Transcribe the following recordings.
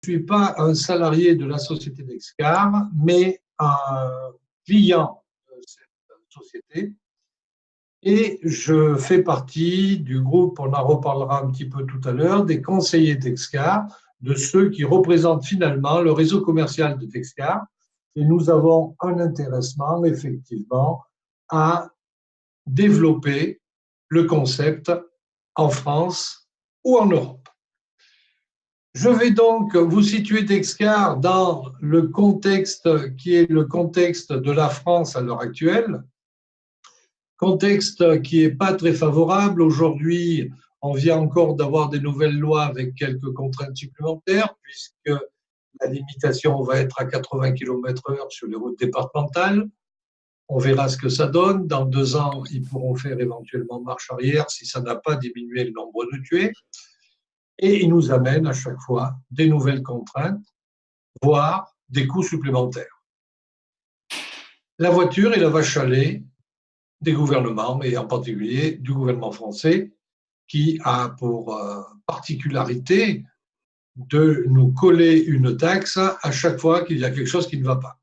suis pas un salarié de la société Dexcar, mais un client de cette société. Et je fais partie du groupe, on en reparlera un petit peu tout à l'heure, des conseillers Dexcar, de ceux qui représentent finalement le réseau commercial de Dexcar. Et nous avons un intéressement, effectivement, à développer le concept en France ou en Europe. Je vais donc vous situer Dexcar dans le contexte qui est le contexte de la France à l'heure actuelle, contexte qui n'est pas très favorable. Aujourd'hui, on vient encore d'avoir des nouvelles lois avec quelques contraintes supplémentaires, puisque la limitation va être à 80 km/h sur les routes départementales. On verra ce que ça donne. Dans 2 ans, ils pourront faire éventuellement marche arrière si ça n'a pas diminué le nombre de tués. Et ils nous amènent à chaque fois des nouvelles contraintes, voire des coûts supplémentaires. La voiture est la vache à lait des gouvernements, et en particulier du gouvernement français, qui a pour particularité de nous coller une taxe à chaque fois qu'il y a quelque chose qui ne va pas.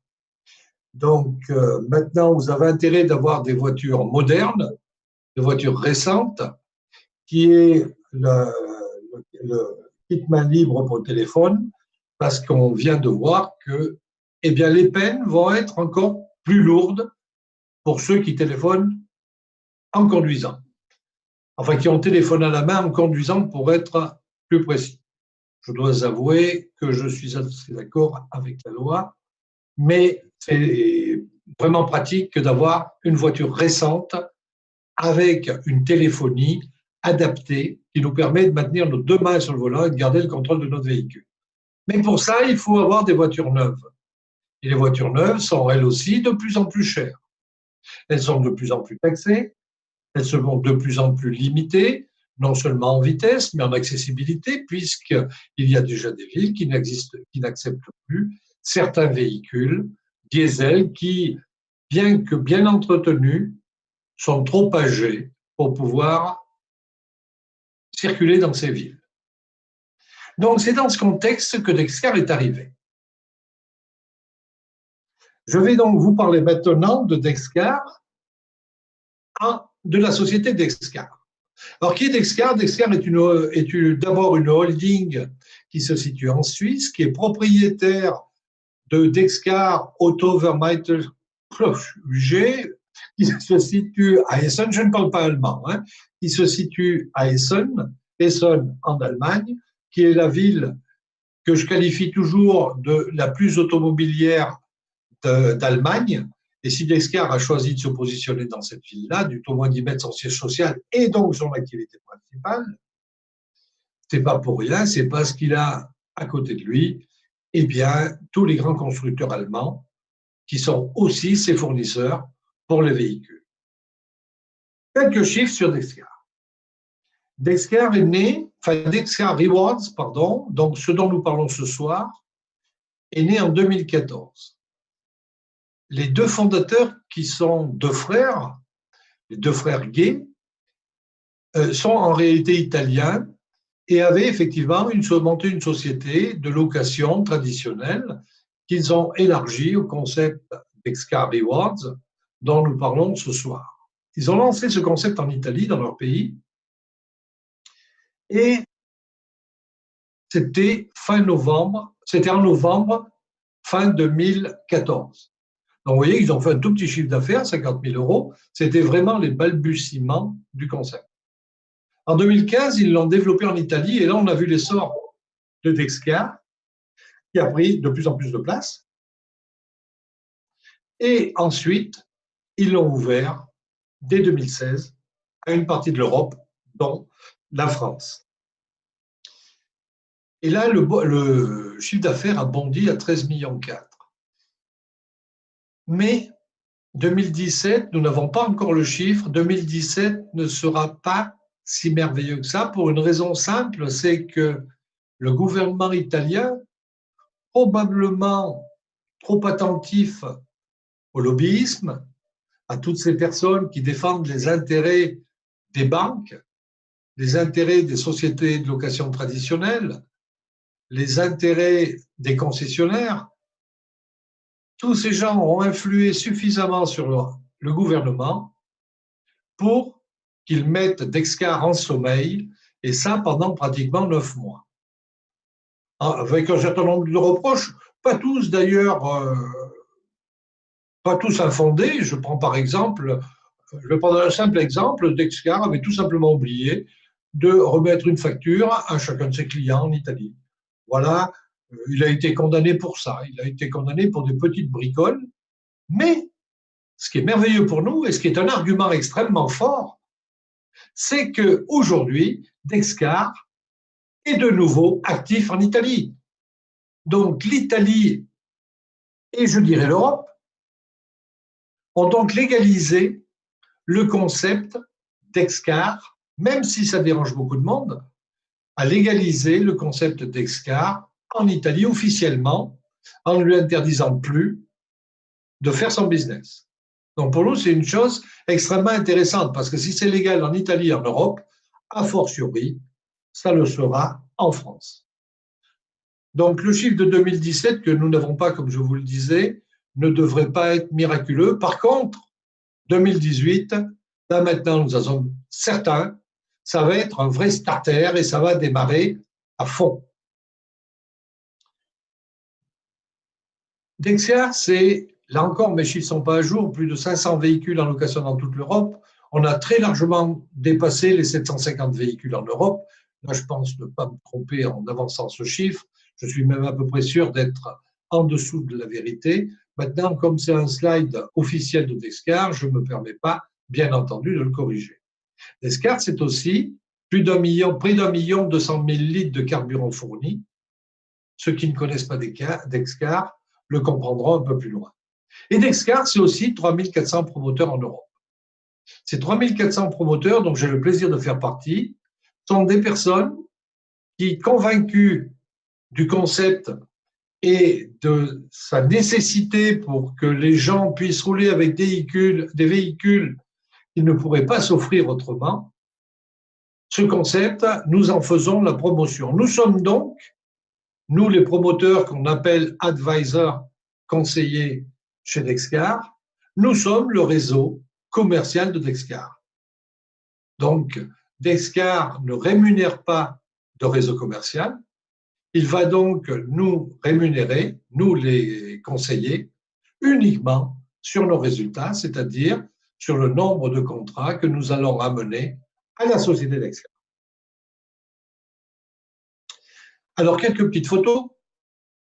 Donc maintenant, vous avez intérêt d'avoir des voitures modernes, des voitures récentes, qui est le kit main libre pour le téléphone, parce qu'on vient de voir que eh bien, les peines vont être encore plus lourdes pour ceux qui téléphonent en conduisant. Enfin, qui ont téléphone à la main en conduisant pour être plus précis. Je dois avouer que je suis assez d'accord avec la loi, mais c'est vraiment pratique d'avoir une voiture récente avec une téléphonie adaptée qui nous permet de maintenir nos 2 mains sur le volant et de garder le contrôle de notre véhicule. Mais pour ça, il faut avoir des voitures neuves. Et les voitures neuves sont elles aussi de plus en plus chères. Elles sont de plus en plus taxées, elles seront de plus en plus limitées, non seulement en vitesse, mais en accessibilité, puisqu'il y a déjà des villes qui n'acceptent plus certains véhicules diesel qui, bien que bien entretenus, sont trop âgés pour pouvoir circuler dans ces villes. Donc, c'est dans ce contexte que Dexcar est arrivé. Je vais donc vous parler maintenant de Dexcar, de la société Dexcar. Alors, qui est Dexcar? Dexcar est d'abord une holding qui se situe en Suisse, qui est propriétaire de Dexcar Autovermieter UG, qui se situe à Essen. Je ne parle pas allemand, qui se situe à Essen en Allemagne, qui est la ville que je qualifie toujours de la plus automobilière d'Allemagne. Et si Dexcar a choisi de se positionner dans cette ville-là, du au moins d'y mettre son siège social et donc son activité principale, c'est pas pour rien, c'est parce qu'il a à côté de lui, eh bien, tous les grands constructeurs allemands qui sont aussi ses fournisseurs pour les véhicules. Quelques chiffres sur Dexcar. Dexcar Rewards, pardon, donc ce dont nous parlons ce soir, est né en 2014. Les 2 fondateurs, qui sont 2 frères, les 2 frères gays, sont en réalité italiens et avaient effectivement monté une société de location traditionnelle qu'ils ont élargie au concept Dexcar Rewards dont nous parlons ce soir. Ils ont lancé ce concept en Italie, dans leur pays, et c'était en novembre, fin 2014. Donc, vous voyez qu'ils ont fait un tout petit chiffre d'affaires, 50 000 €. C'était vraiment les balbutiements du concept. En 2015, ils l'ont développé en Italie et là, on a vu l'essor de Dexcar qui a pris de plus en plus de place. Et ensuite, ils l'ont ouvert dès 2016 à une partie de l'Europe, dont la France. Et là, le chiffre d'affaires a bondi à 13,4 millions. Mais 2017, nous n'avons pas encore le chiffre. 2017 ne sera pas si merveilleux que ça pour une raison simple, c'est que le gouvernement italien, probablement trop attentif au lobbyisme, à toutes ces personnes qui défendent les intérêts des banques, les intérêts des sociétés de location traditionnelles, les intérêts des concessionnaires, tous ces gens ont influé suffisamment sur le gouvernement pour qu'ils mettent Dexcar en sommeil, et ça pendant pratiquement 9 mois. Avec un certain nombre de reproches, pas tous d'ailleurs, pas tous infondés. Je prends par exemple, je vais prendre un simple exemple, Dexcar avait tout simplement oublié de remettre une facture à chacun de ses clients en Italie. Voilà, il a été condamné pour ça, il a été condamné pour des petites bricoles, mais ce qui est merveilleux pour nous et ce qui est un argument extrêmement fort, c'est qu'aujourd'hui, Dexcar est de nouveau actif en Italie. Donc l'Italie et je dirais l'Europe ont donc légalisé le concept Dexcar, même si ça dérange beaucoup de monde, a légalisé le concept Dexcar en Italie officiellement, en ne lui interdisant plus de faire son business. Donc pour nous, c'est une chose extrêmement intéressante, parce que si c'est légal en Italie et en Europe, a fortiori, ça le sera en France. Donc le chiffre de 2017, que nous n'avons pas, comme je vous le disais, ne devrait pas être miraculeux. Par contre, 2018, là maintenant, nous en sommes certains, ça va être un vrai starter et ça va démarrer à fond. Dexcar, c'est, là encore, mes chiffres ne sont pas à jour, plus de 500 véhicules en location dans toute l'Europe. On a très largement dépassé les 750 véhicules en Europe. Là, je pense ne pas me tromper en avançant ce chiffre. Je suis même à peu près sûr d'être en dessous de la vérité. Maintenant, comme c'est un slide officiel de Dexcar, je ne me permets pas, bien entendu, de le corriger. Dexcar, c'est aussi près d'1 million 200 000 litres de carburant fournis. Ceux qui ne connaissent pas Dexcar le comprendront un peu plus loin. Et Dexcar, c'est aussi 3400 promoteurs en Europe. Ces 3400 promoteurs, dont j'ai le plaisir de faire partie, sont des personnes qui, convaincues du concept et de sa nécessité pour que les gens puissent rouler avec des véhicules qu'ils ne pourraient pas s'offrir autrement, ce concept, nous en faisons la promotion. Nous sommes donc, nous les promoteurs qu'on appelle advisors, conseillers chez Dexcar, nous sommes le réseau commercial de Dexcar. Donc, Dexcar ne rémunère pas de réseau commercial. Il va donc nous rémunérer, nous les conseillers, uniquement sur nos résultats, c'est-à-dire sur le nombre de contrats que nous allons amener à la société Dexcar. Alors, quelques petites photos.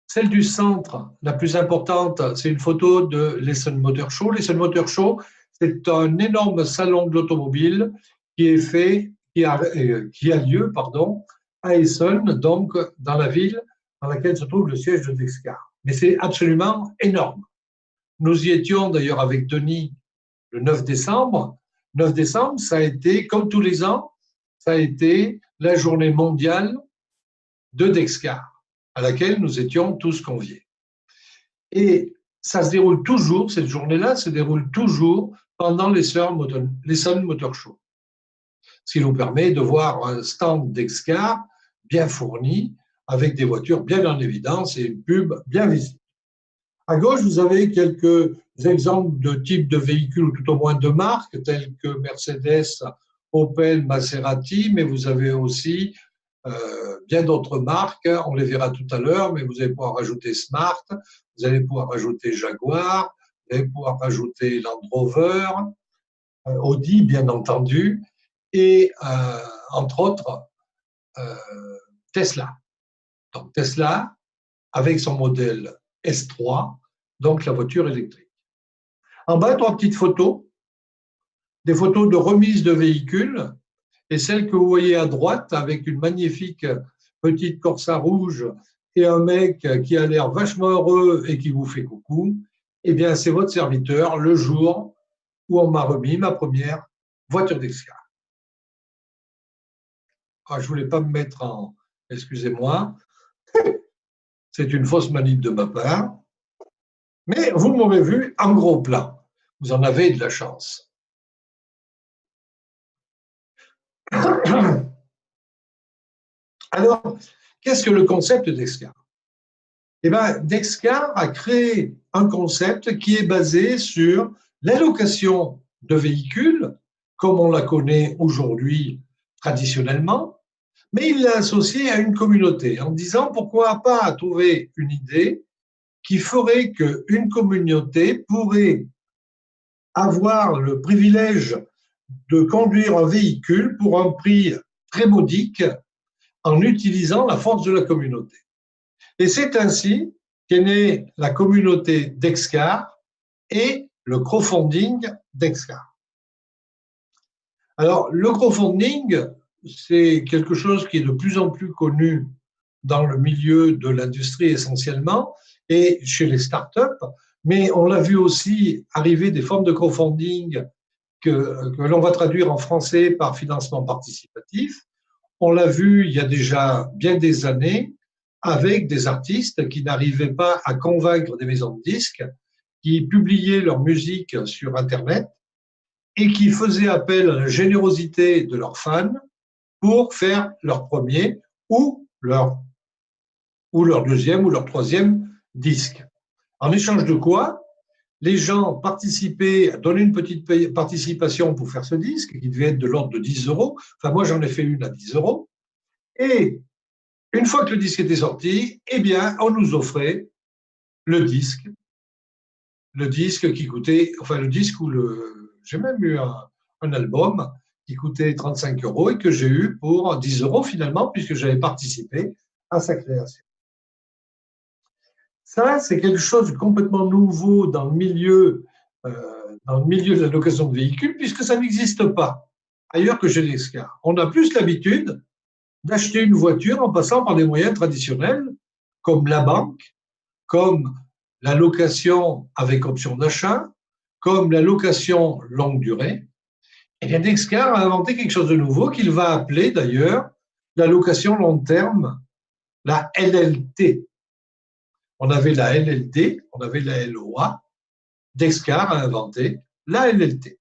Celle du centre, la plus importante, c'est une photo de l'Essen Motor Show. L'Essen Motor Show, c'est un énorme salon de l'automobile qui est fait, qui a lieu, à Essen, donc dans la ville dans laquelle se trouve le siège de Dexcar. Mais c'est absolument énorme. Nous y étions d'ailleurs avec Denis le 9 décembre. 9 décembre, ça a été, comme tous les ans, ça a été la journée mondiale de Dexcar, à laquelle nous étions tous conviés. Et ça se déroule toujours, cette journée-là se déroule toujours pendant l'Essen Motor Show. Ce qui nous permet de voir un stand Dexcar bien fourni, avec des voitures bien en évidence et une pub bien visible. À gauche, vous avez quelques exemples de types de véhicules, ou tout au moins de marques, tels que Mercedes, Opel, Maserati, mais vous avez aussi bien d'autres marques, on les verra tout à l'heure, mais vous allez pouvoir rajouter Smart, vous allez pouvoir rajouter Jaguar, vous allez pouvoir rajouter Land Rover, Audi, bien entendu, et entre autres, Tesla. Donc Tesla, avec son modèle S3, donc la voiture électrique. En bas, 3 petites photos, des photos de remise de véhicules, et celle que vous voyez à droite, avec une magnifique petite Corsa rouge et un mec qui a l'air vachement heureux et qui vous fait coucou, eh bien, c'est votre serviteur le jour où on m'a remis ma première voiture Dexcar. Ah, je ne voulais pas me mettre en... Excusez-moi, c'est une fausse manip de ma part, mais vous m'aurez vu en gros plan. Vous en avez de la chance. Alors, Qu'est-ce que le concept d'Excar? Eh bien, Dexcar a créé un concept qui est basé sur l'allocation de véhicules, comme on la connaît aujourd'hui traditionnellement, mais il l'a associé à une communauté en disant pourquoi pas trouver une idée qui ferait qu'une communauté pourrait avoir le privilège de conduire un véhicule pour un prix très modique en utilisant la force de la communauté. Et c'est ainsi qu'est née la communauté Dexcar et le crowdfunding Dexcar. Alors, le crowdfunding, c'est quelque chose qui est de plus en plus connu dans le milieu de l'industrie essentiellement et chez les startups, mais on l'a vu aussi arriver des formes de crowdfunding que l'on va traduire en français par financement participatif. On l'a vu il y a déjà bien des années avec des artistes qui n'arrivaient pas à convaincre des maisons de disques, qui publiaient leur musique sur Internet et qui faisaient appel à la générosité de leurs fans pour faire leur premier ou leur deuxième ou leur troisième disque. En échange de quoi, les gens participaient, donnaient une petite participation pour faire ce disque, qui devait être de l'ordre de 10 euros. Enfin, moi, j'en ai fait une à 10 euros. Et une fois que le disque était sorti, eh bien, on nous offrait le disque qui coûtait, enfin, le disque ou j'ai même eu un album qui coûtait 35 euros et que j'ai eu pour 10 euros finalement, puisque j'avais participé à sa création. Ça, c'est quelque chose de complètement nouveau dans le milieu de la location de véhicules, puisque ça n'existe pas ailleurs que chez Dexcar. On a plus l'habitude d'acheter une voiture en passant par des moyens traditionnels, comme la banque, comme la location avec option d'achat, comme la location longue durée. Et bien, Dexcar a inventé quelque chose de nouveau qu'il va appeler d'ailleurs la location long terme, la LLT. On avait la LLD, on avait la LOA. Dexcar a inventé la LLT.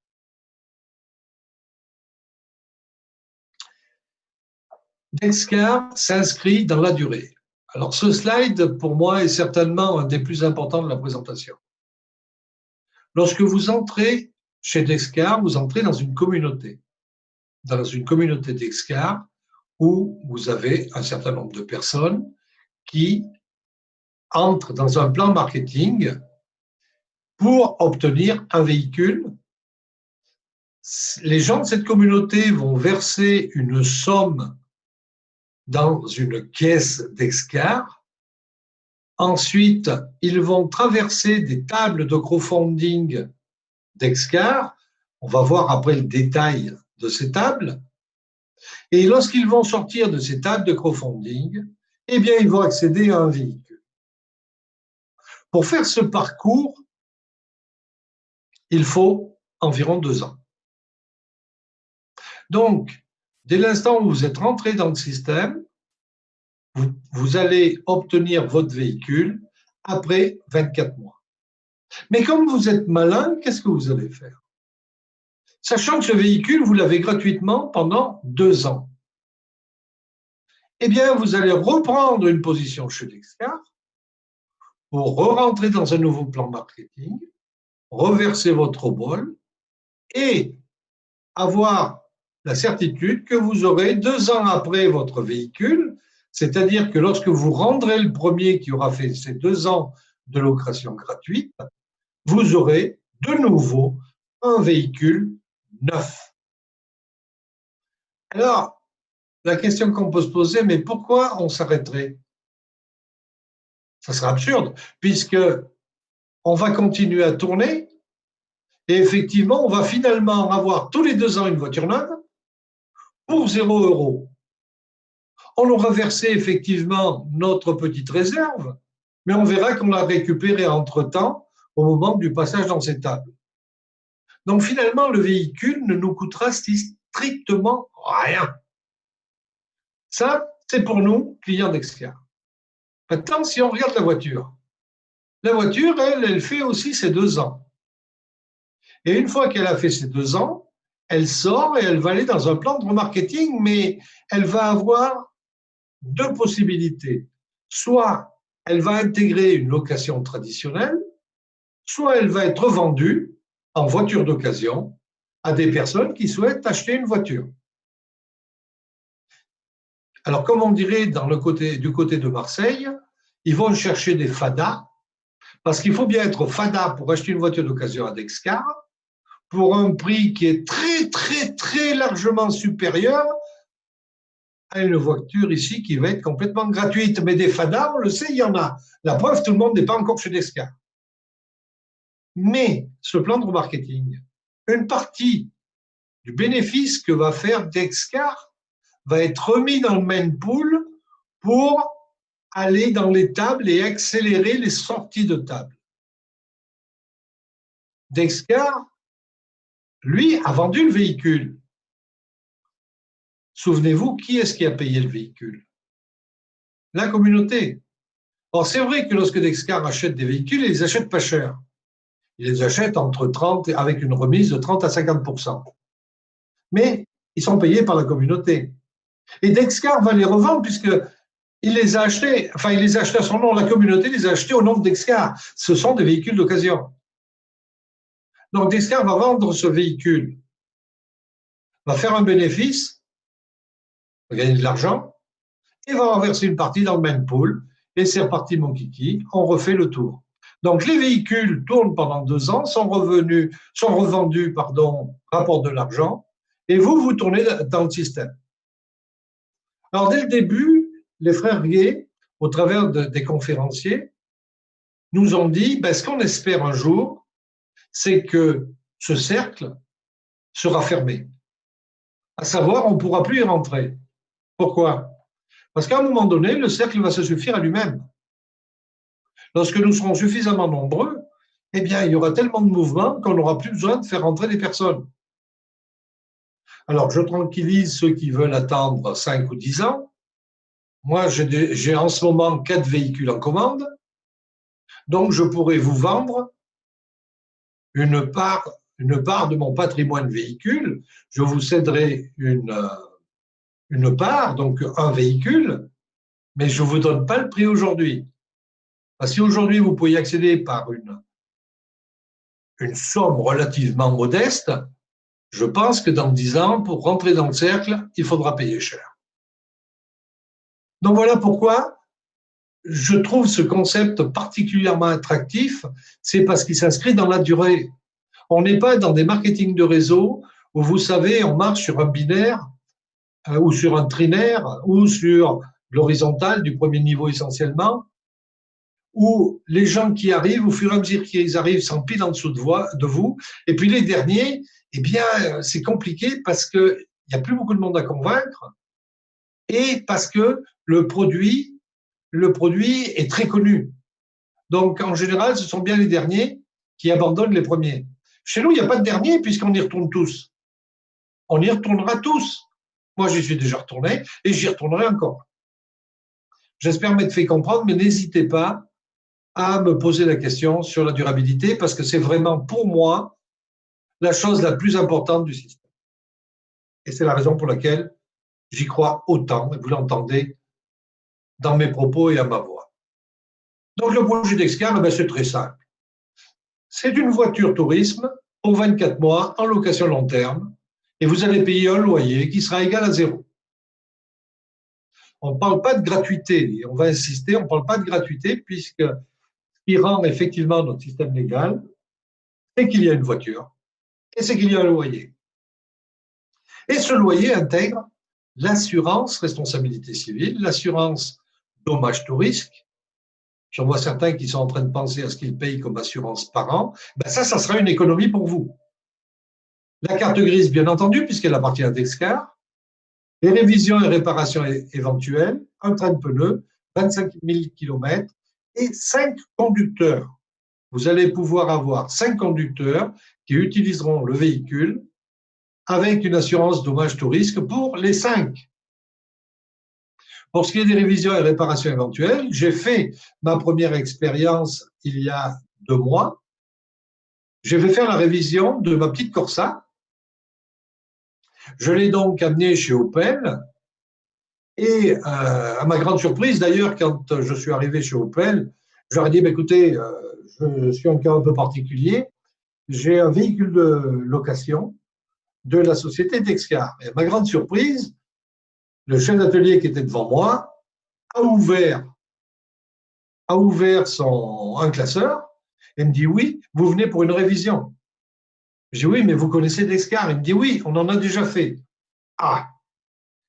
Dexcar s'inscrit dans la durée. Alors, ce slide, pour moi, est certainement un des plus importants de la présentation. Lorsque vous entrez chez Dexcar, vous entrez dans une communauté Dexcar, où vous avez un certain nombre de personnes qui entrent dans un plan marketing pour obtenir un véhicule. Les gens de cette communauté vont verser une somme dans une caisse Dexcar. Ensuite, ils vont traverser des tables de crowdfunding Dexcar. On va voir après le détail de ces tables. Et lorsqu'ils vont sortir de ces tables de crowdfunding, eh bien, ils vont accéder à un véhicule. Pour faire ce parcours, il faut environ 2 ans. Donc, dès l'instant où vous êtes rentré dans le système, vous allez obtenir votre véhicule après 24 mois. Mais comme vous êtes malin, qu'est-ce que vous allez faire? Sachant que ce véhicule, vous l'avez gratuitement pendant 2 ans. Eh bien, vous allez reprendre une position chez Dexcar pour re-rentrer dans un nouveau plan marketing, reverser votre bol et avoir la certitude que vous aurez 2 ans après votre véhicule, c'est-à-dire que lorsque vous rendrez le premier qui aura fait ces 2 ans de location gratuite, vous aurez de nouveau un véhicule neuf. Alors, la question qu'on peut se poser, mais pourquoi on s'arrêterait? Ça serait absurde, puisque on va continuer à tourner et effectivement, on va finalement avoir tous les 2 ans une voiture neuve pour 0 euros. On aura versé effectivement notre petite réserve, mais on verra qu'on l'a récupérée entre-temps au moment du passage dans ces tables. Donc finalement, le véhicule ne nous coûtera strictement rien. Ça, c'est pour nous, clients Dexcar. Maintenant, si on regarde la voiture, elle fait aussi ses 2 ans. Et une fois qu'elle a fait ses 2 ans, elle sort et elle va aller dans un plan de remarketing, mais elle va avoir deux possibilités. Soit elle va intégrer une location traditionnelle, soit elle va être vendue en voiture d'occasion à des personnes qui souhaitent acheter une voiture. Alors, comme on dirait du côté de Marseille, ils vont chercher des fadas, parce qu'il faut bien être fada pour acheter une voiture d'occasion à Dexcar, pour un prix qui est très, très, très largement supérieur à une voiture ici qui va être complètement gratuite. Mais des fadas, on le sait, il y en a. La preuve, tout le monde n'est pas encore chez Dexcar. Mais ce plan de remarketing, une partie du bénéfice que va faire Dexcar va être remis dans le main pool pour aller dans les tables et accélérer les sorties de table. Dexcar, lui, a vendu le véhicule. Souvenez-vous, qui est-ce qui a payé le véhicule? La communauté. Or, c'est vrai que lorsque Dexcar achète des véhicules, ils les achètent pas cher. Ils les achètent entre 30 avec une remise de 30 à 50%. Mais ils sont payés par la communauté. Et Dexcar va les revendre puisque il les a achetés, enfin, il les a achetés à son nom, la communauté les a achetés au nom de Dexcar. Ce sont des véhicules d'occasion. Donc, Dexcar va vendre ce véhicule, va faire un bénéfice, va gagner de l'argent, et va renverser une partie dans le main pool. Et c'est reparti, mon kiki, on refait le tour. Donc, les véhicules tournent pendant 2 ans, sont revendus, rapportent de l'argent, et vous tournez dans le système. Alors, dès le début, les frères Gay, au travers des conférenciers, nous ont dit, ce qu'on espère un jour, c'est que ce cercle sera fermé. À savoir, on ne pourra plus y rentrer. Pourquoi? Parce qu'à un moment donné, le cercle va se suffire à lui-même. Lorsque nous serons suffisamment nombreux, eh bien, il y aura tellement de mouvements qu'on n'aura plus besoin de faire rentrer des personnes. Alors, je tranquillise ceux qui veulent attendre 5 ou 10 ans. Moi, j'ai en ce moment 4 véhicules en commande. Donc, je pourrais vous vendre une part de mon patrimoine véhicule. Je vous céderai une part, donc un véhicule, mais je ne vous donne pas le prix aujourd'hui. Parce que si aujourd'hui, vous pouvez y accéder par une somme relativement modeste, je pense que dans 10 ans, pour rentrer dans le cercle, il faudra payer cher. Donc voilà pourquoi je trouve ce concept particulièrement attractif, c'est parce qu'il s'inscrit dans la durée. On n'est pas dans des marketing de réseau où, vous savez, on marche sur un binaire ou sur un trinaire ou sur l'horizontale du premier niveau essentiellement, où les gens qui arrivent, au fur et à mesure qu'ils arrivent, s'empilent en dessous de vous. Et puis les derniers, eh bien, c'est compliqué parce qu'il n'y a plus beaucoup de monde à convaincre et parce que le produit est très connu. Donc, en général, ce sont bien les derniers qui abandonnent les premiers. Chez nous, il n'y a pas de dernier puisqu'on y retourne tous. On y retournera tous. Moi, j'y suis déjà retourné et j'y retournerai encore. J'espère m'être fait comprendre, mais n'hésitez pas à me poser la question sur la durabilité parce que c'est vraiment pour moi la chose la plus importante du système. Et c'est la raison pour laquelle j'y crois autant, et vous l'entendez dans mes propos et à ma voix. Donc le projet Dexcar, c'est très simple. C'est une voiture tourisme pour 24 mois en location long terme et vous allez payer un loyer qui sera égal à 0. On ne parle pas de gratuité, on va insister, on ne parle pas de gratuité puisque ce qui rend effectivement notre système légal, c'est qu'il y a une voiture et c'est qu'il y a un loyer. Et ce loyer intègre l'assurance responsabilité civile, l'assurance dommage tout risque. J'en vois certains qui sont en train de penser à ce qu'ils payent comme assurance par an. Ça sera une économie pour vous. La carte grise, bien entendu, puisqu'elle appartient à Dexcar. Les révisions et réparations éventuelles, un train de pneus, 25 000 km et 5 conducteurs. Vous allez pouvoir avoir 5 conducteurs qui utiliseront le véhicule avec une assurance dommage tout risque pour les 5. Pour ce qui est des révisions et réparations éventuelles, j'ai fait ma première expérience il y a 2 mois. J'ai fait faire la révision de ma petite Corsa. Je l'ai donc amenée chez Opel Et à ma grande surprise, d'ailleurs, quand je suis arrivé chez Opel, je leur ai dit, bah, écoutez, je suis un cas un peu particulier, j'ai un véhicule de location de la société Dexcar. Et à ma grande surprise, le chef d'atelier qui était devant moi a ouvert, un classeur et me dit, oui, vous venez pour une révision. Je dis, oui, mais vous connaissez Dexcar? Il me dit, oui, on en a déjà fait. Ah,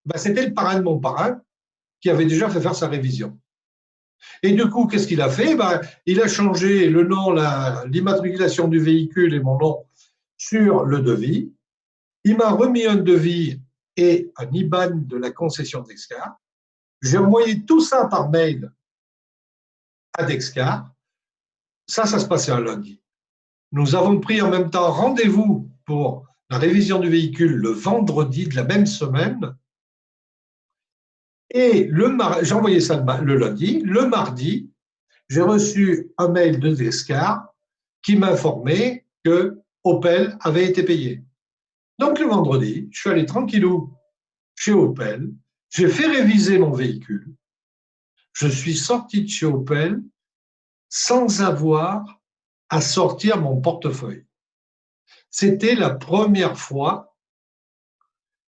ben, c'était le parrain de mon parrain qui avait déjà fait faire sa révision. Et du coup, qu'est-ce qu'il a fait? Ben, il a changé le nom, l'immatriculation du véhicule et mon nom sur le devis. Il m'a remis un devis et un IBAN de la concession Dexcar. J'ai envoyé tout ça par mail à Dexcar. Ça se passait un lundi. Nous avons pris en même temps rendez-vous pour la révision du véhicule le vendredi de la même semaine. Et j'ai envoyé ça le lundi. Le mardi, j'ai reçu un mail de Dexcar qui m'informait que Opel avait été payé. Donc le vendredi, je suis allé tranquillou chez Opel, j'ai fait réviser mon véhicule, je suis sorti de chez Opel sans avoir à sortir mon portefeuille. C'était la première fois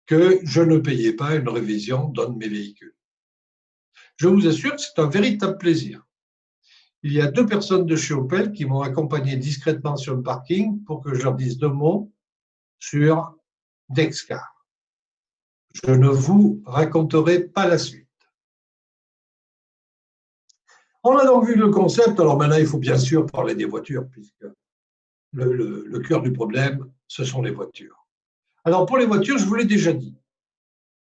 que je ne payais pas une révision d'un de mes véhicules. Je vous assure que c'est un véritable plaisir. Il y a 2 personnes de chez Opel qui m'ont accompagné discrètement sur le parking pour que je leur dise 2 mots sur Dexcar. Je ne vous raconterai pas la suite. On a donc vu le concept. Alors maintenant, il faut bien sûr parler des voitures, puisque le cœur du problème, ce sont les voitures. Alors pour les voitures, je vous l'ai déjà dit,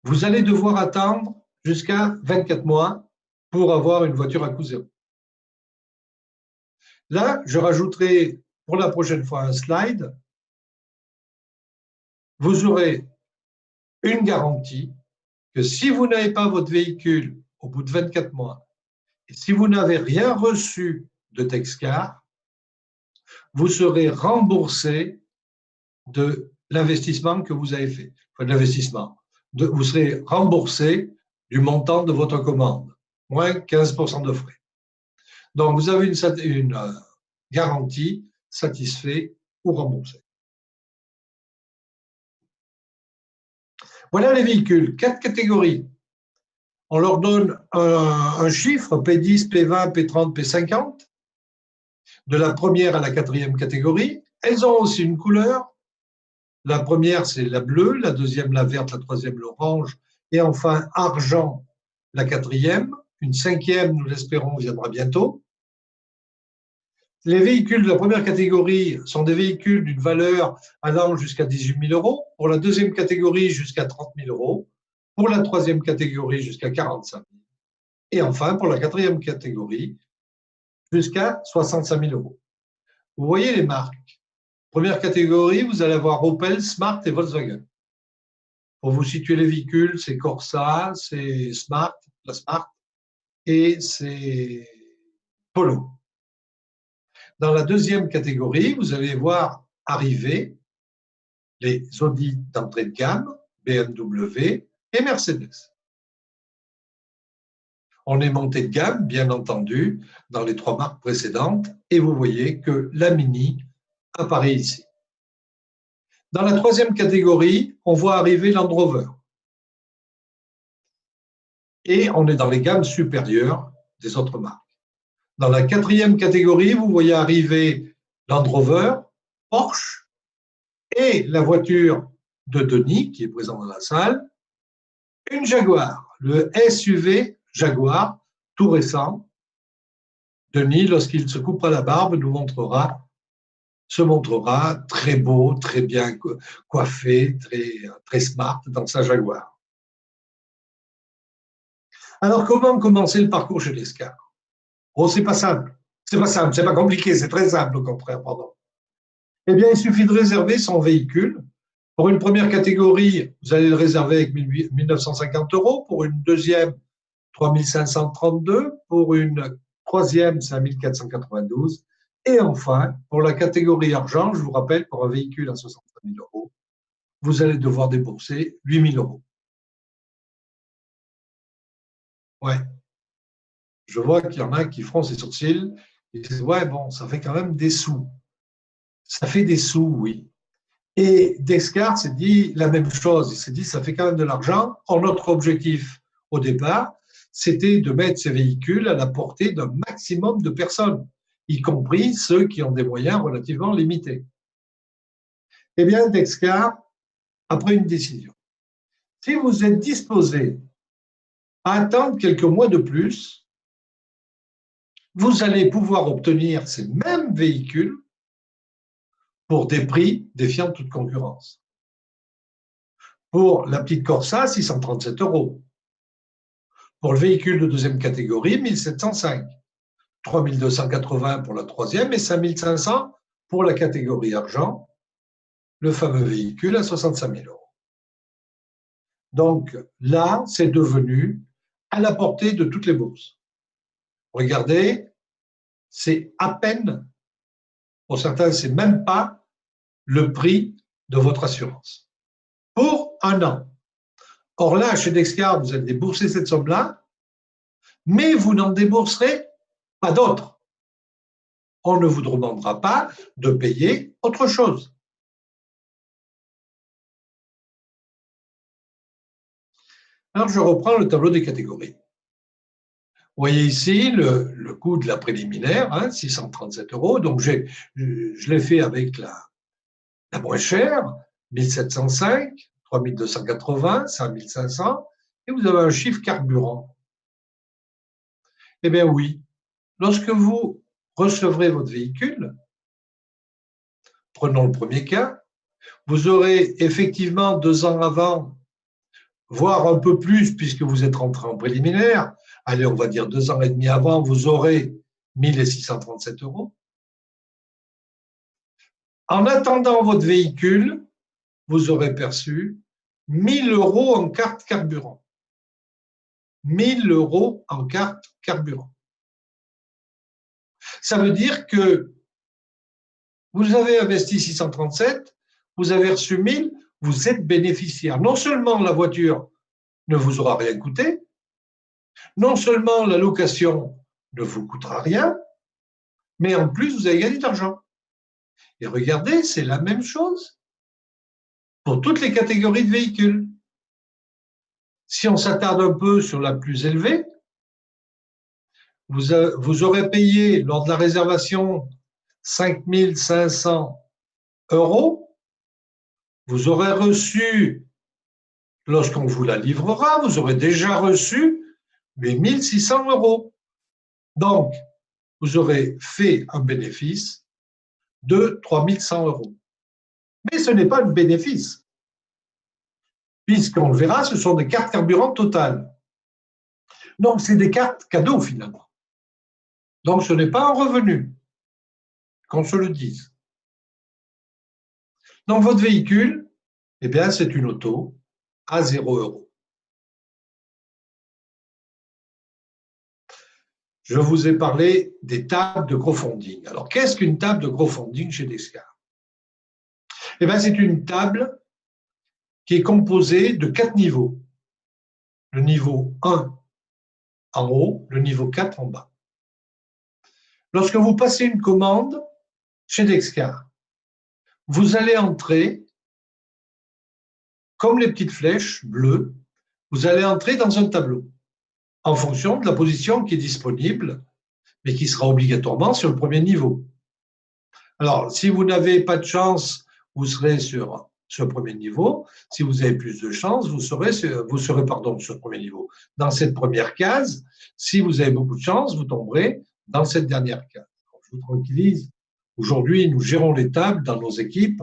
vous allez devoir attendre jusqu'à 24 mois pour avoir une voiture à coût zéro. Là, je rajouterai pour la prochaine fois un slide. Vous aurez une garantie que si vous n'avez pas votre véhicule au bout de 24 mois, et si vous n'avez rien reçu de Dexcar, vous serez remboursé de l'investissement que vous avez fait. Enfin, de l'investissement. Vous serez remboursé du montant de votre commande, moins 15% de frais. Donc, vous avez une garantie satisfait ou remboursée. Voilà les véhicules, 4 catégories. On leur donne un chiffre, P10, P20, P30, P50, de la première à la 4e catégorie. Elles ont aussi une couleur. La première, c'est la bleue, la deuxième, la verte, la troisième, l'orange, et enfin, argent, la 4e. Une 5e, nous l'espérons, viendra bientôt. Les véhicules de la première catégorie sont des véhicules d'une valeur allant jusqu'à 18 000 euros. Pour la deuxième catégorie, jusqu'à 30 000 euros. Pour la troisième catégorie, jusqu'à 45 000. Et enfin, pour la 4e catégorie, jusqu'à 65 000 euros. Vous voyez les marques. Première catégorie, vous allez avoir Opel, Smart et Volkswagen. Pour vous situer les véhicules, c'est Corsa, c'est Smart, la Smart, et c'est Polo. Dans la deuxième catégorie, vous allez voir arriver les Audi d'entrée de gamme, BMW et Mercedes. On est monté de gamme, bien entendu, dans les 3 marques précédentes, et vous voyez que la Mini apparaît ici. Dans la 3e catégorie, on voit arriver Land Rover. Et on est dans les gammes supérieures des autres marques. Dans la 4e catégorie, vous voyez arriver Land Rover, Porsche et la voiture de Denis, qui est présent dans la salle, une Jaguar, le SUV Jaguar, tout récent. Denis, lorsqu'il se coupera la barbe, se montrera très beau, très bien coiffé, très smart dans sa Jaguar. Alors, comment commencer le parcours chez Dexcar? Oh, c'est pas simple. C'est pas simple, c'est pas compliqué, c'est très simple au contraire, pardon. Eh bien, il suffit de réserver son véhicule. Pour une première catégorie, vous allez le réserver avec 1 950 euros. Pour une deuxième, 3 532. Pour une troisième, c'est 1 492. Et enfin, pour la catégorie argent, je vous rappelle, pour un véhicule à 65 000 euros, vous allez devoir débourser 8 000 euros. Ouais. Je vois qu'il y en a qui froncent les sourcils et disent ouais, bon, ça fait quand même des sous. Ça fait des sous, oui. Et Descartes s'est dit la même chose. Il s'est dit ça fait quand même de l'argent. Or, notre objectif au départ, c'était de mettre ces véhicules à la portée d'un maximum de personnes, y compris ceux qui ont des moyens relativement limités. Eh bien, Descartes a pris une décision. Si vous êtes disposé à attendre quelques mois de plus, vous allez pouvoir obtenir ces mêmes véhicules pour des prix défiant toute concurrence. Pour la petite Corsa, 637 €. Pour le véhicule de deuxième catégorie, 1705. 3280 pour la troisième et 5500 pour la catégorie argent, le fameux véhicule à 65 000 €. Donc là, c'est devenu à la portée de toutes les bourses. Regardez, c'est à peine, pour certains, c'est même pas le prix de votre assurance. Pour un an. Or là, chez Descartes, vous allez débourser cette somme-là, mais vous n'en débourserez pas d'autres. On ne vous demandera pas de payer autre chose. Alors, je reprends le tableau des catégories. Vous voyez ici le coût de la préliminaire, hein, 637 €. Donc, je l'ai fait avec la moins chère, 1705, 3280, 5500, et vous avez un chiffre carburant. Eh bien oui, lorsque vous recevrez votre véhicule, prenons le premier cas, vous aurez effectivement 2 ans avant, voire un peu plus puisque vous êtes rentré en préliminaire, allez, on va dire 2 ans et demi avant, vous aurez 1637 €. En attendant votre véhicule, vous aurez perçu 1000 € en carte carburant. 1000 € en carte carburant. Ça veut dire que vous avez investi 637, vous avez reçu 1000, vous êtes bénéficiaire. Non seulement la voiture ne vous aura rien coûté, non seulement la location ne vous coûtera rien, mais en plus vous avez gagné de l'argent. Et regardez, c'est la même chose pour toutes les catégories de véhicules. Si on s'attarde un peu sur la plus élevée, vous aurez payé lors de la réservation 5 500 €. Vous aurez reçu, lorsqu'on vous la livrera, vous aurez déjà reçu les 1 600 €. Donc, vous aurez fait un bénéfice de 3 100 €. Mais ce n'est pas un bénéfice, puisqu'on le verra, ce sont des cartes carburant totales. Donc, c'est des cartes cadeaux finalement. Donc, ce n'est pas un revenu, qu'on se le dise. Donc, votre véhicule, eh bien, c'est une auto à 0 €. Je vous ai parlé des tables de crowdfunding. Alors, qu'est-ce qu'une table de crowdfunding chez Descartes? Eh bien, c'est une table qui est composée de 4 niveaux. Le niveau 1 en haut, le niveau 4 en bas. Lorsque vous passez une commande chez Descartes, vous allez entrer, comme les petites flèches bleues, vous allez entrer dans un tableau en fonction de la position qui est disponible, mais qui sera obligatoirement sur le premier niveau. Alors, si vous n'avez pas de chance, vous serez sur le premier niveau. Si vous avez plus de chance, vous serez sur le premier niveau. Dans cette première case, si vous avez beaucoup de chance, vous tomberez dans cette dernière case. Je vous tranquillise. Aujourd'hui, nous gérons les tables dans nos équipes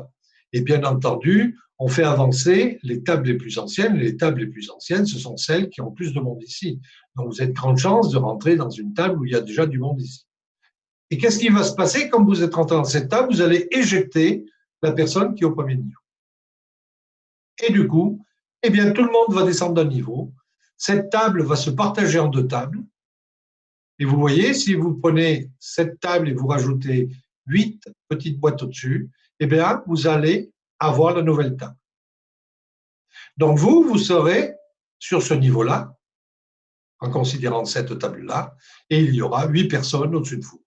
et bien entendu, on fait avancer les tables les plus anciennes. Les tables les plus anciennes, ce sont celles qui ont plus de monde ici. Donc, vous avez de grandes chances de rentrer dans une table où il y a déjà du monde ici. Et qu'est-ce qui va se passer quand vous êtes rentré dans cette table? Vous allez éjecter la personne qui est au premier niveau. Et du coup, eh bien, tout le monde va descendre d'un niveau. Cette table va se partager en 2 tables. Et vous voyez, si vous prenez cette table et vous rajoutez 8 petites boîtes au-dessus, eh bien, vous allez avoir la nouvelle table. Donc, vous serez sur ce niveau-là. en considérant cette table-là, et il y aura 8 personnes au-dessus de vous.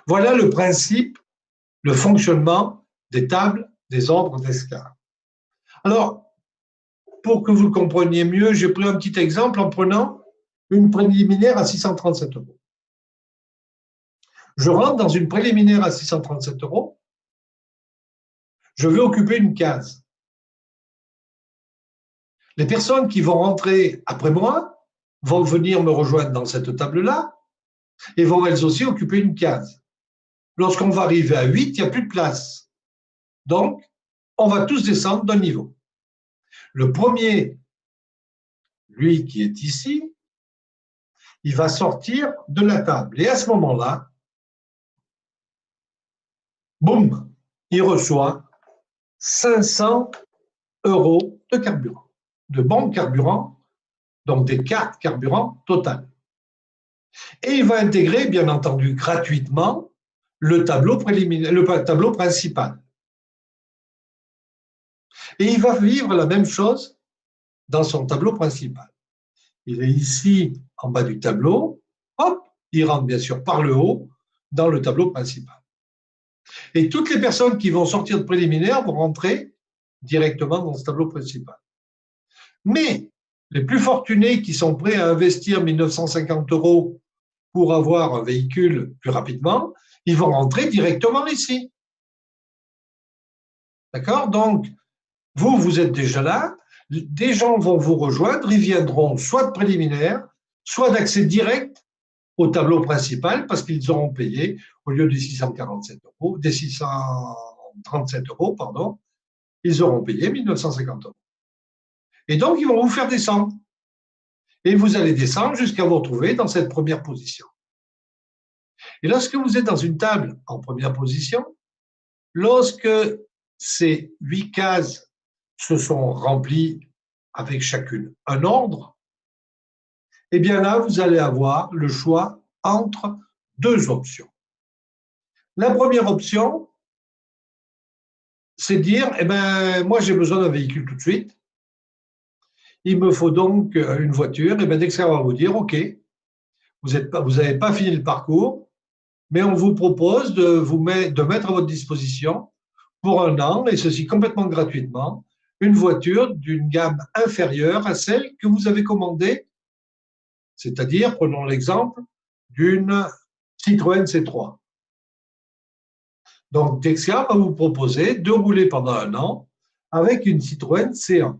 Voilà le principe, le fonctionnement des tables des ordres d'escale. Alors, pour que vous le compreniez mieux, j'ai pris un petit exemple en prenant une préliminaire à 637 €. Je rentre dans une préliminaire à 637 €, je vais occuper une case. Les personnes qui vont rentrer après moi vont venir me rejoindre dans cette table-là et vont elles aussi occuper une case. Lorsqu'on va arriver à 8, il n'y a plus de place. Donc, on va tous descendre d'un niveau. Le premier, lui qui est ici, il va sortir de la table. Et à ce moment-là, boum, il reçoit 500 € de carburant, de bons carburant, donc des cartes carburant totales. Et il va intégrer, bien entendu, gratuitement, le tableau préliminaire, le tableau principal. Et il va vivre la même chose dans son tableau principal. Il est ici, en bas du tableau, hop, il rentre bien sûr par le haut dans le tableau principal. Et toutes les personnes qui vont sortir de préliminaire vont rentrer directement dans ce tableau principal. Mais les plus fortunés qui sont prêts à investir 1 950 € pour avoir un véhicule plus rapidement, ils vont rentrer directement ici. D'accord? Donc, vous êtes déjà là, des gens vont vous rejoindre, ils viendront soit de préliminaire, soit d'accès direct au tableau principal parce qu'ils auront payé, au lieu des 647 €, des 637 €, pardon, ils auront payé 1 950 €. Et donc, ils vont vous faire descendre. Et vous allez descendre jusqu'à vous retrouver dans cette première position. Et lorsque vous êtes dans une table en première position, lorsque ces 8 cases se sont remplies avec chacune un ordre, eh bien là, vous allez avoir le choix entre 2 options. La première option, c'est de dire, eh ben, moi j'ai besoin d'un véhicule tout de suite. Il me faut donc une voiture. Et bien Dexter va vous dire, OK, vous n'avez pas fini le parcours, mais on vous propose de mettre à votre disposition pour 1 an, et ceci complètement gratuitement, une voiture d'une gamme inférieure à celle que vous avez commandée, c'est-à-dire, prenons l'exemple d'une Citroën C3. Donc, Dexia va vous proposer de rouler pendant 1 an avec une Citroën C1.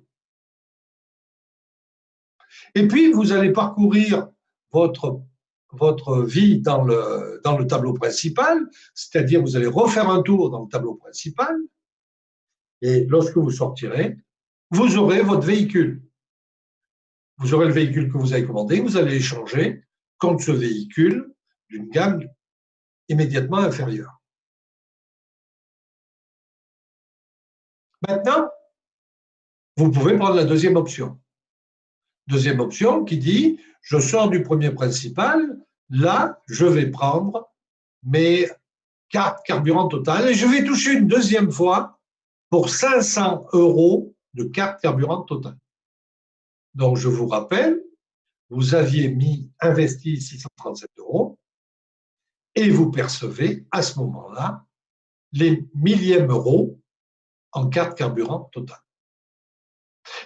Et puis, vous allez parcourir votre vie dans le tableau principal, c'est-à-dire vous allez refaire un tour dans le tableau principal, et lorsque vous sortirez, vous aurez votre véhicule. Vous aurez le véhicule que vous avez commandé, vous allez échanger contre ce véhicule d'une gamme immédiatement inférieure. Maintenant, vous pouvez prendre la deuxième option. Deuxième option qui dit, je sors du premier principal, là, je vais prendre mes cartes carburant totales et je vais toucher une deuxième fois pour 500 € de carte carburant totale. Donc, je vous rappelle, vous aviez investi 637 € et vous percevez à ce moment-là les millièmes euros en carte carburant totale.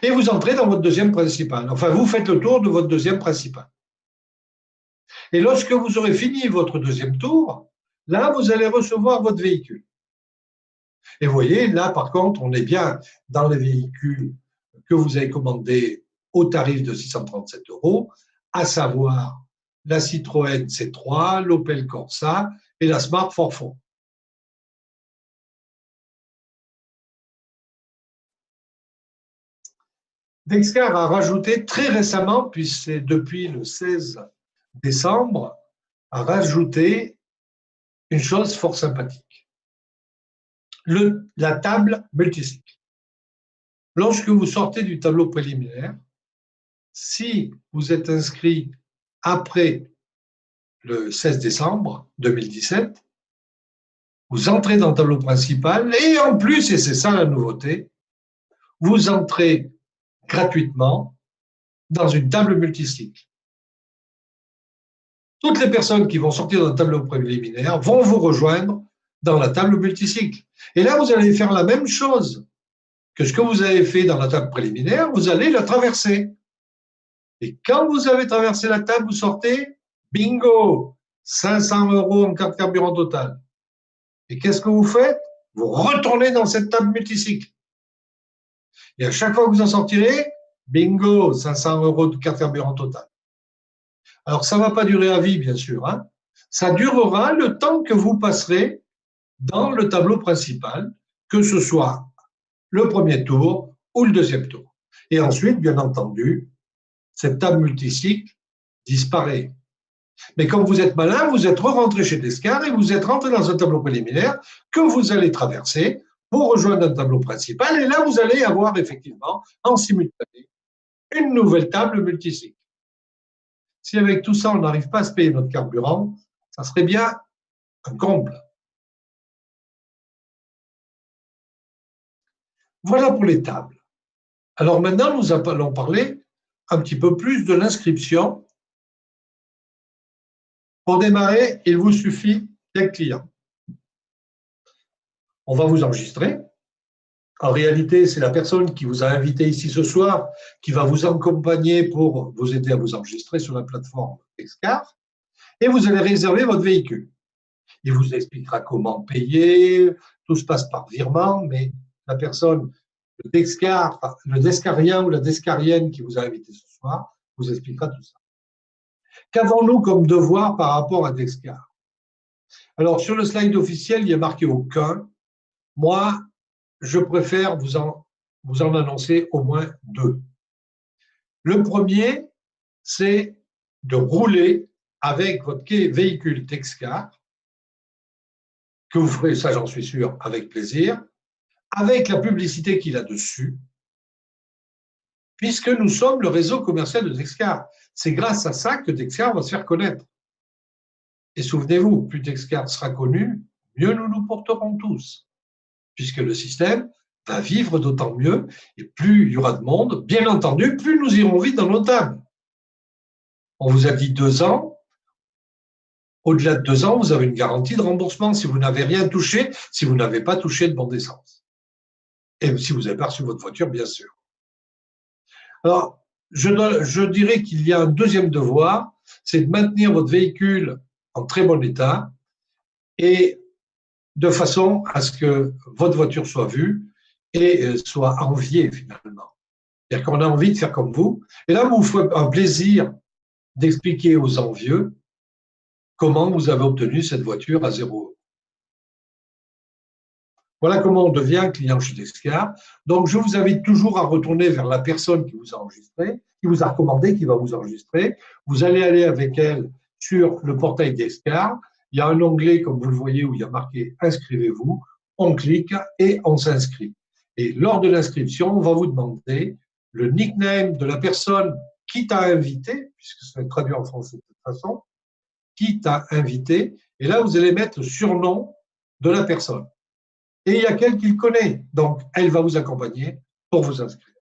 Et vous entrez dans votre deuxième principal. Enfin, vous faites le tour de votre deuxième principal. Et lorsque vous aurez fini votre deuxième tour, là, vous allez recevoir votre véhicule. Et vous voyez, là, par contre, on est bien dans les véhicules que vous avez commandés au tarif de 637 €, à savoir la Citroën C3, l'Opel Corsa et la Smart Forfon. Dexcar a rajouté très récemment, puis c'est depuis le 16 décembre, a rajouté une chose fort sympathique. La table multicycle. Lorsque vous sortez du tableau préliminaire, si vous êtes inscrit après le 16 décembre 2017, vous entrez dans le tableau principal et en plus, et c'est ça la nouveauté, vous entrez gratuitement dans une table multicycle. Toutes les personnes qui vont sortir d'un tableau préliminaire vont vous rejoindre dans la table multicycle. Et là, vous allez faire la même chose que ce que vous avez fait dans la table préliminaire, vous allez la traverser. Et quand vous avez traversé la table, vous sortez, bingo, 500 € en carte carburant total. Et qu'est-ce que vous faites? Vous retournez dans cette table multicycle. Et à chaque fois que vous en sortirez, bingo, 500 € de carte carburant total. Alors, ça ne va pas durer à vie, bien sûr. Hein. Ça durera le temps que vous passerez dans le tableau principal, que ce soit le premier tour ou le deuxième tour. Et ensuite, bien entendu, cette table multicycle disparaît. Mais comme vous êtes malin, vous êtes rentré chez Descartes et vous êtes rentré dans un tableau préliminaire que vous allez traverser pour rejoindre un tableau principal. Et là, vous allez avoir effectivement en simultané une nouvelle table multicycle. Si avec tout ça, on n'arrive pas à se payer notre carburant, ça serait bien un comble. Voilà pour les tables. Alors maintenant, nous allons parler un petit peu plus de l'inscription. Pour démarrer, il vous suffit d'être client. On va vous enregistrer. En réalité, c'est la personne qui vous a invité ici ce soir qui va vous accompagner pour vous aider à vous enregistrer sur la plateforme Descartes. Et vous allez réserver votre véhicule. Il vous expliquera comment payer, tout se passe par virement, mais la personne, le Descarien ou la Descarienne qui vous a invité ce soir, vous expliquera tout ça. Qu'avons-nous comme devoir par rapport à Descartes? Alors, sur le slide officiel, il n'y a marqué aucun. Moi, je préfère vous en annoncer au moins deux. Le premier, c'est de rouler avec votre véhicule Descartes, que vous ferez, ça j'en suis sûr, avec plaisir, avec la publicité qu'il a dessus, puisque nous sommes le réseau commercial de Descartes. C'est grâce à ça que Descartes va se faire connaître. Et souvenez-vous, plus Descartes sera connu, mieux nous nous porterons tous, puisque le système va vivre d'autant mieux, et plus il y aura de monde, bien entendu, plus nous irons vite dans nos tables. On vous a dit 2 ans. Au-delà de 2 ans, vous avez une garantie de remboursement si vous n'avez rien touché, si vous n'avez pas touché de bon d'essence. Et si vous avez pas reçu votre voiture, bien sûr. Alors, je dirais qu'il y a un deuxième devoir, c'est de maintenir votre véhicule en très bon état et de façon à ce que votre voiture soit vue et soit enviée finalement. C'est-à-dire qu'on a envie de faire comme vous. Et là, vous faites un plaisir d'expliquer aux envieux comment vous avez obtenu cette voiture à 0 €. Voilà comment on devient client chez Descartes. Donc, je vous invite toujours à retourner vers la personne qui vous a enregistré, qui vous a recommandé, qui va vous enregistrer. Vous allez aller avec elle sur le portail Descartes. Il y a un onglet, comme vous le voyez, où il y a marqué « Inscrivez-vous ». On clique et on s'inscrit. Et lors de l'inscription, on va vous demander le nickname de la personne qui t'a invité, puisque ça va être traduit en français de toute façon, qui t'a invité. Et là, vous allez mettre le surnom de la personne. Et il y a quelqu'un qui le connaît, donc elle va vous accompagner pour vous inscrire.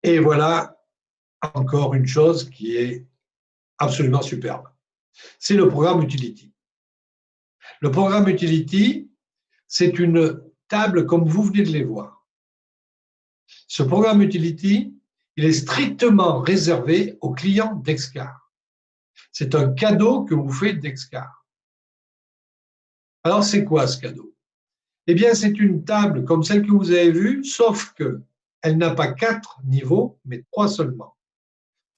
Et voilà encore une chose qui est absolument superbe. C'est le programme Utility. Le programme Utility, c'est une table comme vous venez de les voir. Ce programme Utility, il est strictement réservé aux clients Descartes. C'est un cadeau que vous fait Descartes. Alors, c'est quoi ce cadeau? Eh bien, c'est une table comme celle que vous avez vue, sauf qu'elle n'a pas 4 niveaux, mais 3 seulement.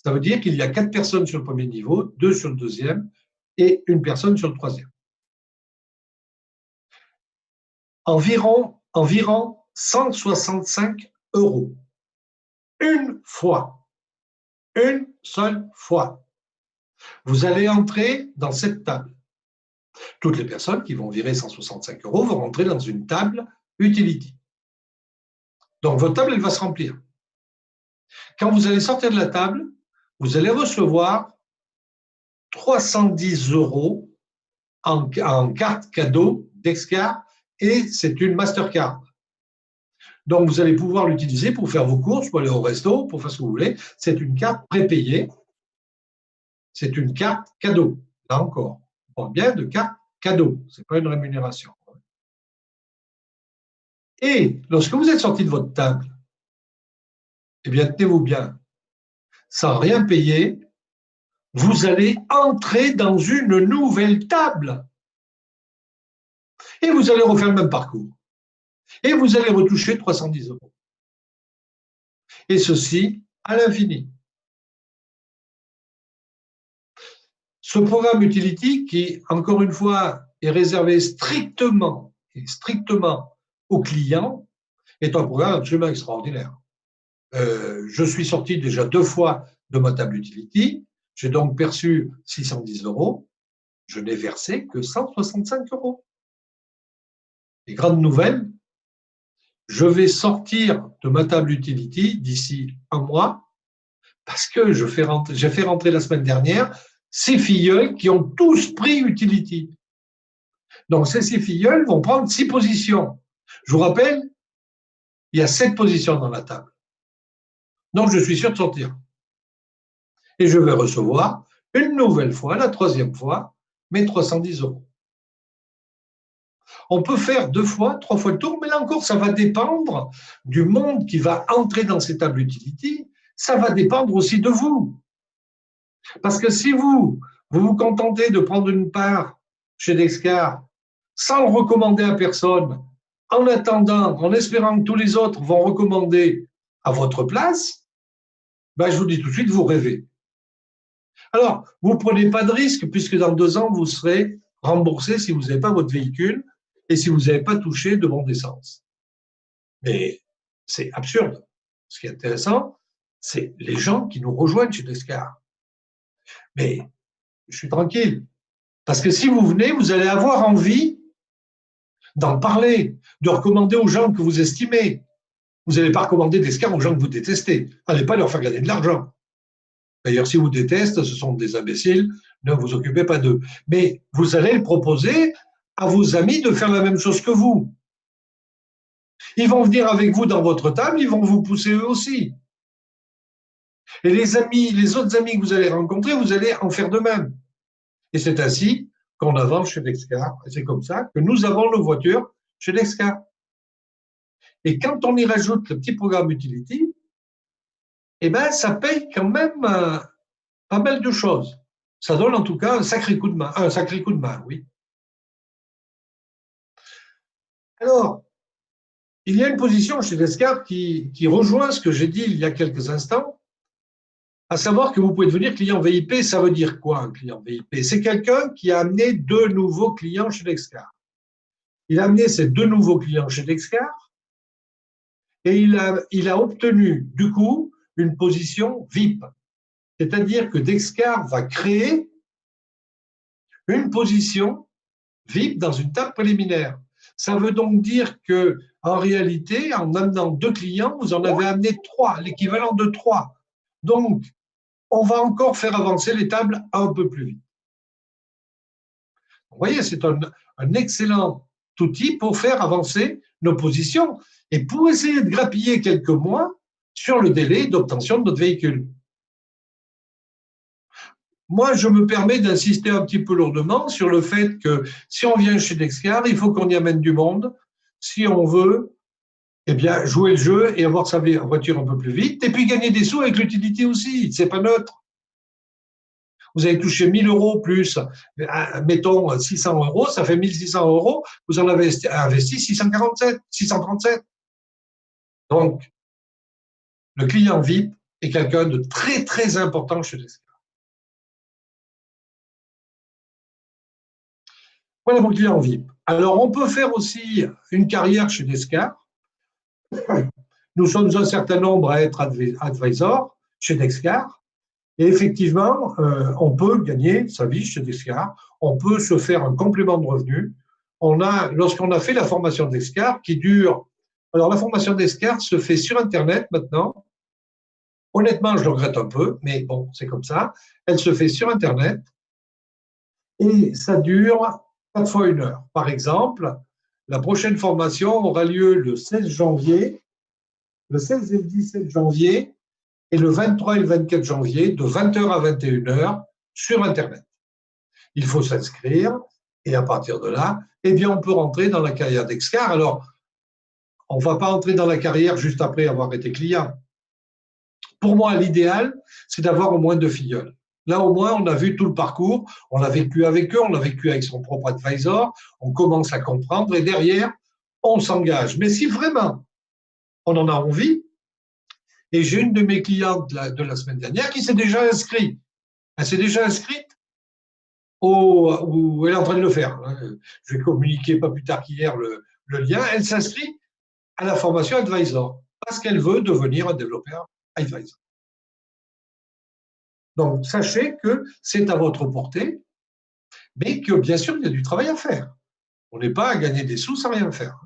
Ça veut dire qu'il y a 4 personnes sur le premier niveau, 2 sur le deuxième et une personne sur le troisième. Environ 165 €. Une fois. Une seule fois. Vous allez entrer dans cette table. Toutes les personnes qui vont virer 165 € vont rentrer dans une table Utility. Donc, votre table, elle va se remplir. Quand vous allez sortir de la table, vous allez recevoir 310 € en carte cadeau Descartes et c'est une Mastercard. Donc, vous allez pouvoir l'utiliser pour faire vos courses, pour aller au resto, pour faire ce que vous voulez. C'est une carte prépayée. C'est une carte cadeau. Là encore, on parle bien de carte cadeau. Ce n'est pas une rémunération. Et lorsque vous êtes sorti de votre table, eh bien, tenez-vous bien, sans rien payer, vous allez entrer dans une nouvelle table. Et vous allez refaire le même parcours. Et vous allez retoucher 310 €. Et ceci à l'infini. Ce programme Utility, qui, encore une fois, est réservé strictement aux clients, est un programme absolument extraordinaire. Je suis sorti déjà 2 fois de ma table Utility, j'ai donc perçu 610 €, je n'ai versé que 165 €. Et grande nouvelle, je vais sortir de ma table Utility d'ici un mois parce que j'ai fait rentrer la semaine dernière 6 filleuls qui ont tous pris Utility. Donc, ces 6 filleuls vont prendre 6 positions. Je vous rappelle, il y a 7 positions dans la table. Donc, je suis sûr de sortir. Et je vais recevoir une nouvelle fois, la 3e fois, mes 310 €. On peut faire 2 fois, 3 fois le tour, mais là encore, ça va dépendre du monde qui va entrer dans ces tables Utility. Ça va dépendre aussi de vous. Parce que si vous vous contentez de prendre une part chez Dexcar sans le recommander à personne, en attendant, en espérant que tous les autres vont recommander à votre place, ben je vous dis tout de suite, vous rêvez. Alors, vous ne prenez pas de risque puisque dans 2 ans, vous serez remboursé si vous n'avez pas votre véhicule et si vous n'avez pas touché de bon d'essence. Mais c'est absurde. Ce qui est intéressant, c'est les gens qui nous rejoignent chez Dexcar. Mais je suis tranquille. Parce que si vous venez, vous allez avoir envie d'en parler, de recommander aux gens que vous estimez. Vous n'allez pas recommander Dexcar aux gens que vous détestez. Allez pas leur faire gagner de l'argent. D'ailleurs, si vous détestez, ce sont des imbéciles, ne vous occupez pas d'eux. Mais vous allez le proposer à vos amis de faire la même chose que vous. Ils vont venir avec vous dans votre table, ils vont vous pousser eux aussi. Et les autres amis que vous allez rencontrer, vous allez en faire de même. Et c'est ainsi qu'on avance chez Dexcar. Et c'est comme ça que nous avons nos voitures chez Dexcar. Et quand on y rajoute le petit programme Utility, eh ben, ça paye quand même pas mal de choses. Ça donne en tout cas un sacré coup de main, oui. Alors, il y a une position chez Dexcar qui rejoint ce que j'ai dit il y a quelques instants, à savoir que vous pouvez devenir client VIP. Ça veut dire quoi, un client VIP? C'est quelqu'un qui a amené 2 nouveaux clients chez Dexcar. Il a amené ces 2 nouveaux clients chez Dexcar et il a obtenu, du coup, une position VIP. C'est-à-dire que Dexcar va créer une position VIP dans une table préliminaire. Ça veut donc dire que, en réalité, en amenant 2 clients, vous en avez amené 3, l'équivalent de 3. Donc, on va encore faire avancer les tables un peu plus vite. Vous voyez, c'est un excellent outil pour faire avancer nos positions et pour essayer de grappiller quelques mois sur le délai d'obtention de notre véhicule. Moi, je me permets d'insister un petit peu lourdement sur le fait que si on vient chez Dexcar, il faut qu'on y amène du monde si on veut eh bien, jouer le jeu et avoir sa voiture un peu plus vite et puis gagner des sous avec l'utilité aussi. C'est pas neutre. Vous avez touché 1 000 € plus, mettons 600 €, ça fait 1 600 €. Vous en avez investi 637. Donc, le client VIP est quelqu'un de très, très important chez Dexcar. Voilà mon client VIP. Alors, on peut faire aussi une carrière chez Dexcar. Nous sommes un certain nombre à être advisors chez Dexcar. Et effectivement, on peut gagner sa vie chez Dexcar. On peut se faire un complément de revenu. Lorsqu'on a fait la formation Dexcar qui dure. Alors, la formation Dexcar se fait sur Internet maintenant. Honnêtement, je le regrette un peu, mais bon, c'est comme ça. Elle se fait sur Internet et ça dure 4 fois 1 heure. Par exemple, la prochaine formation aura lieu le 16 janvier le 16 et le 17 janvier et le 23 et le 24 janvier de 20h à 21h sur Internet. Il faut s'inscrire et à partir de là, eh bien, on peut rentrer dans la carrière d'Excar. Alors, on ne va pas entrer dans la carrière juste après avoir été client. Pour moi, l'idéal, c'est d'avoir au moins 2 filleuls. Là, au moins, on a vu tout le parcours, on l'a vécu avec eux, on l'a vécu avec son propre advisor, on commence à comprendre et derrière, on s'engage. Mais si vraiment on en a envie, et j'ai une de mes clientes de la semaine dernière qui s'est déjà inscrite. Elle s'est déjà inscrite où elle est en train de le faire. Je vais communiquer pas plus tard qu'hier le lien. Elle s'inscrit à la formation advisor parce qu'elle veut devenir un développeur advisor. Donc, sachez que c'est à votre portée, mais que bien sûr, il y a du travail à faire. On n'est pas à gagner des sous sans rien faire.